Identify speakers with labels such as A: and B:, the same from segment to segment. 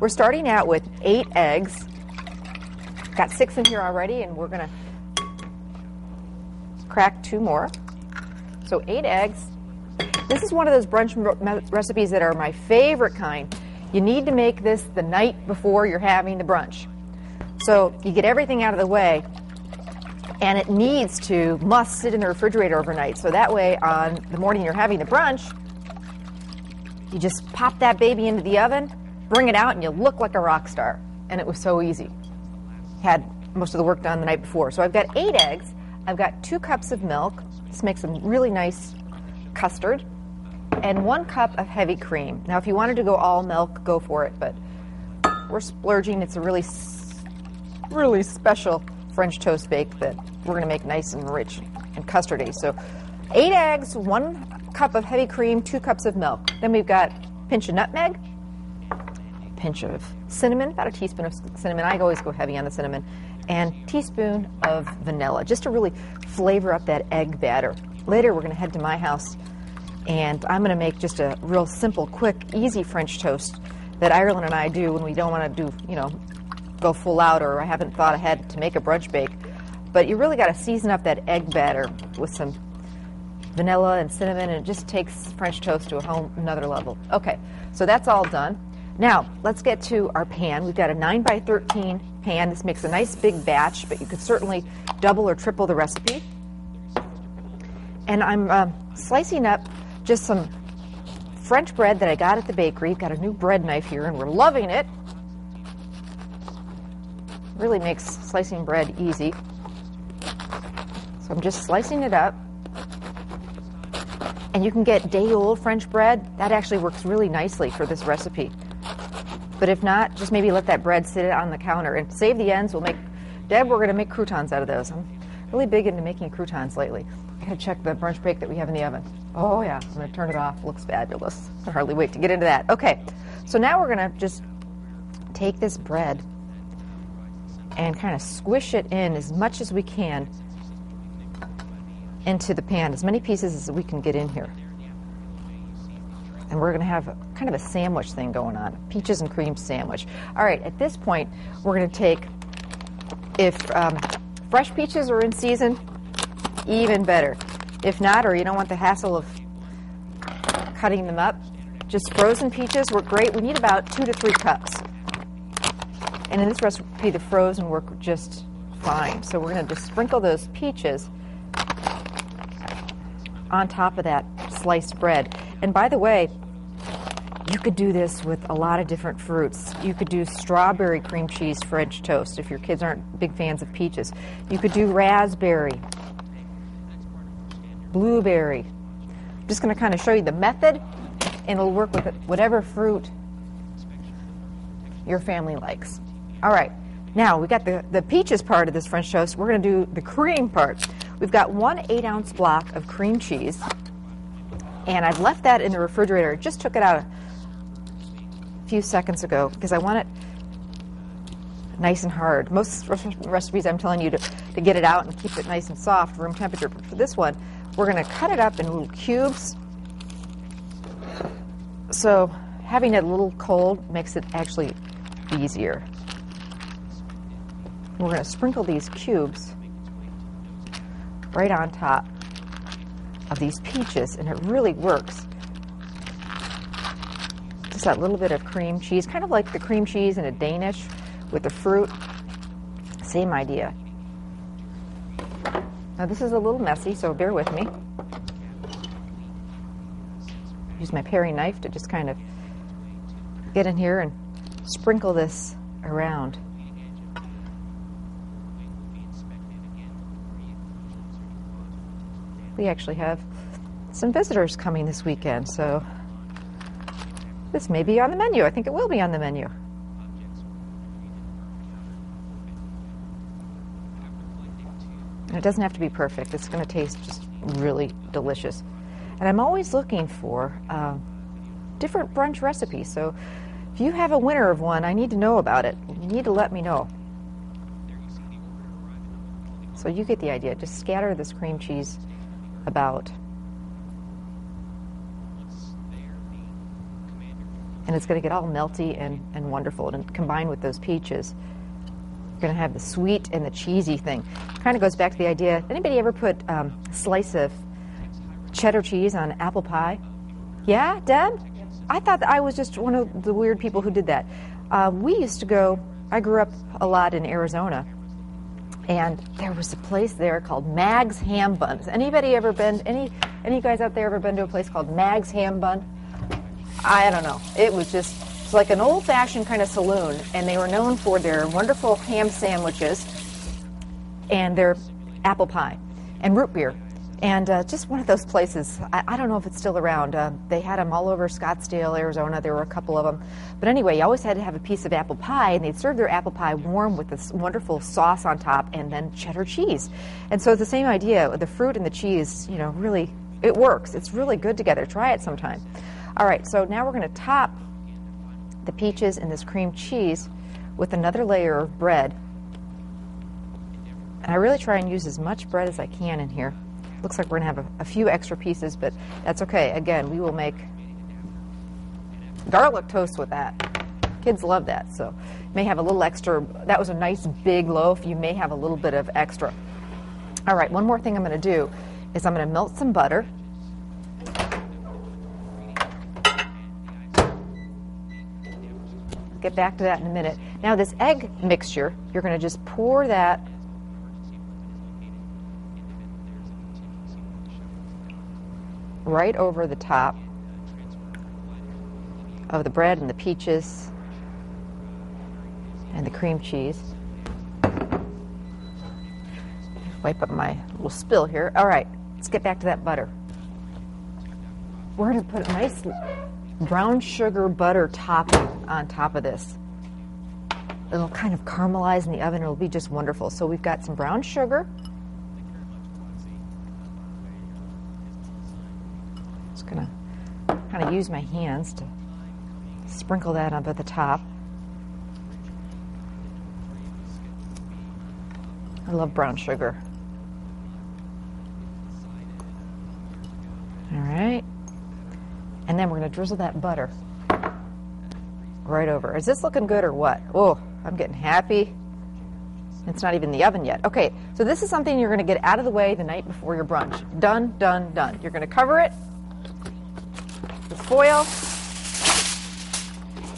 A: We're starting out with 8 eggs. Got 6 in here already, and we're going to crack 2 more. So 8 eggs. This is one of those brunch recipes that are my favorite kind. You need to make this the night before you're having the brunch. So you get everything out of the way, and it must sit in the refrigerator overnight. So that way, on the morning you're having the brunch, you just pop that baby into the oven, bring it out, and you look like a rock star. And it was so easy. Had most of the work done the night before. So I've got 8 eggs. I've got 2 cups of milk. This makes a really nice custard. And 1 cup of heavy cream. Now, if you wanted to go all milk, go for it. But we're splurging. It's a really special French toast bake that we're going to make nice and rich and custardy. So 8 eggs, 1 cup of heavy cream, 2 cups of milk. Then we've got a pinch of nutmeg, pinch of cinnamon, about a teaspoon of cinnamon. I always go heavy on the cinnamon, and teaspoon of vanilla, just to really flavor up that egg batter. Later, we're going to head to my house, and I'm going to make just a real simple, quick, easy French toast that Ireland and I do when we don't want to go full out, or I haven't thought ahead to make a brunch bake. But you really got to season up that egg batter with some vanilla and cinnamon, and it just takes French toast to another level. Okay, so that's all done. Now, let's get to our pan. We've got a 9 by 13 pan. This makes a nice big batch, but you could certainly double or triple the recipe. And I'm slicing up just some French bread that I got at the bakery. I've got a new bread knife here, and we're loving it. Really makes slicing bread easy. So I'm just slicing it up. And you can get day-old French bread. That actually works really nicely for this recipe. But if not, just maybe let that bread sit on the counter and save the ends. Deb, we're going to make croutons out of those. I'm really big into making croutons lately. I got to check the brunch bake that we have in the oven. Oh yeah, I'm going to turn it off. It looks fabulous. I can hardly wait to get into that. Okay, so now we're going to just take this bread and kind of squish it in as much as we can into the pan, as many pieces as we can get in here. And we're going to have kind of a sandwich thing going on, peaches and cream sandwich. All right, at this point, we're going to take, if fresh peaches are in season, even better. If not, or you don't want the hassle of cutting them up, just frozen peaches work great. We need about 2 to 3 cups. And in this recipe, the frozen work just fine. So we're going to just sprinkle those peaches on top of that sliced bread. And by the way, you could do this with a lot of different fruits. You could do strawberry cream cheese French toast if your kids aren't big fans of peaches. You could do raspberry, blueberry. I'm just going to kind of show you the method, and it'll work with whatever fruit your family likes. All right, now we got the peaches part of this French toast. We're going to do the cream part. We've got 1 8-ounce block of cream cheese, and I've left that in the refrigerator. I just took it out a few seconds ago because I want it nice and hard. Most recipes I'm telling you to get it out and keep it nice and soft, room temperature. But for this one, we're going to cut it up in little cubes. So having it a little cold makes it actually easier. We're going to sprinkle these cubes right on top of these peaches, and it really works. Just that little bit of cream cheese, kind of like the cream cheese in a Danish with the fruit. Same idea. Now this is a little messy, so bear with me. Use my paring knife to just kind of get in here and sprinkle this around. We actually have some visitors coming this weekend, so this may be on the menu. I think it will be on the menu. And it doesn't have to be perfect. It's going to taste just really delicious. And I'm always looking for different brunch recipes. So if you have a winner of one, I need to know about it. You need to let me know. So you get the idea. Just scatter this cream cheese about. and it's going to get all melty and wonderful. And combined with those peaches, you're going to have the sweet and the cheesy thing. Kind of goes back to the idea, anybody ever put a slice of cheddar cheese on apple pie? Yeah, Deb? I thought that I was just one of the weird people who did that. We used to go, I grew up a lot in Arizona, and there was a place there called Mag's Ham Buns. Anybody ever been, any guys out there ever been to a place called Mag's Ham Bun? I don't know. It was just it's like an old-fashioned kind of saloon, and they were known for their wonderful ham sandwiches and their apple pie and root beer. And just one of those places, I don't know if it's still around. They had them all over Scottsdale, Arizona. There were a couple of them. But anyway, you always had to have a piece of apple pie, and they'd serve their apple pie warm with this wonderful sauce on top and then cheddar cheese. And so it's the same idea. The fruit and the cheese, you know, really, it works. It's really good together. Try it sometime. All right, so now we're going to top the peaches and this cream cheese with another layer of bread. And I really try and use as much bread as I can in here. Looks like we're going to have a few extra pieces, but that's okay. Again, we will make garlic toast with that. Kids love that, so you may have a little extra. That was a nice big loaf. You may have a little bit of extra. All right, one more thing I'm going to do is I'm going to melt some butter. Get back to that in a minute. Now this egg mixture, you're going to just pour that right over the top of the bread and the peaches and the cream cheese. Wipe up my little spill here. All right, let's get back to that butter. We're going to put a nice brown sugar butter topping on top of this. It'll kind of caramelize in the oven. It'll be just wonderful. So we've got some brown sugar. Just going to kind of use my hands to sprinkle that up at the top. I love brown sugar. All right. And then we're going to drizzle that butter right over. Is this looking good or what? Oh, I'm getting happy. It's not even in the oven yet. Okay, so this is something you're going to get out of the way the night before your brunch. Done, done, done. You're going to cover it with foil.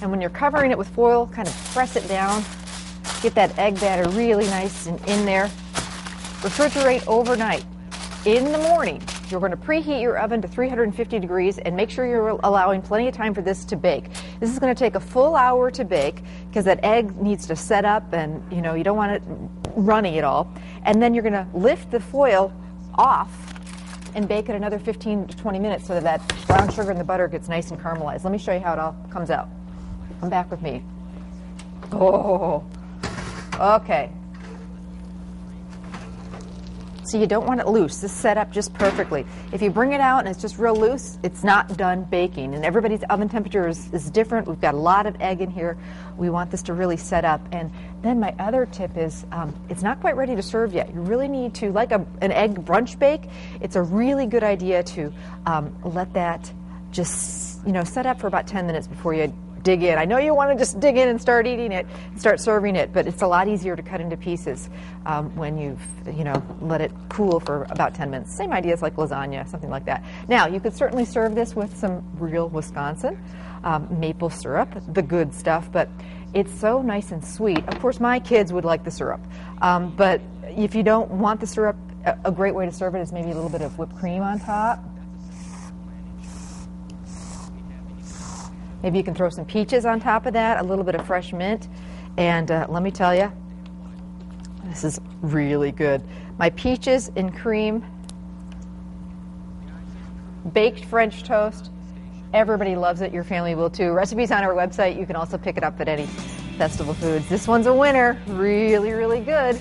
A: And when you're covering it with foil, kind of press it down. Get that egg batter really nice and in there. Refrigerate overnight. In the morning, you're going to preheat your oven to 350 degrees and make sure you're allowing plenty of time for this to bake. This is going to take a full hour to bake because that egg needs to set up and you don't want it runny at all. And then you're going to lift the foil off and bake it another 15 to 20 minutes so that brown sugar and the butter gets nice and caramelized. Let me show you how it all comes out. Come back with me. Oh, okay. So you don't want it loose. This is set up just perfectly. If you bring it out and it's just real loose, it's not done baking. And everybody's oven temperature is different. We've got a lot of egg in here. We want this to really set up. And then my other tip is it's not quite ready to serve yet. You really need to, like an egg brunch bake, it's a really good idea to let that just set up for about 10 minutes before you dig in. I know you want to just dig in and start eating it, and start serving it, but it's a lot easier to cut into pieces when you've let it cool for about 10 minutes. Same idea as like lasagna, something like that. Now you could certainly serve this with some real Wisconsin maple syrup, the good stuff, but it's so nice and sweet. Of course, my kids would like the syrup, but if you don't want the syrup, a great way to serve it is maybe a little bit of whipped cream on top. Maybe you can throw some peaches on top of that, a little bit of fresh mint, and let me tell you, this is really good. My peaches and cream, baked French toast, everybody loves it. Your family will too. Recipes on our website. You can also pick it up at any Festival Foods. This one's a winner. Really, really good.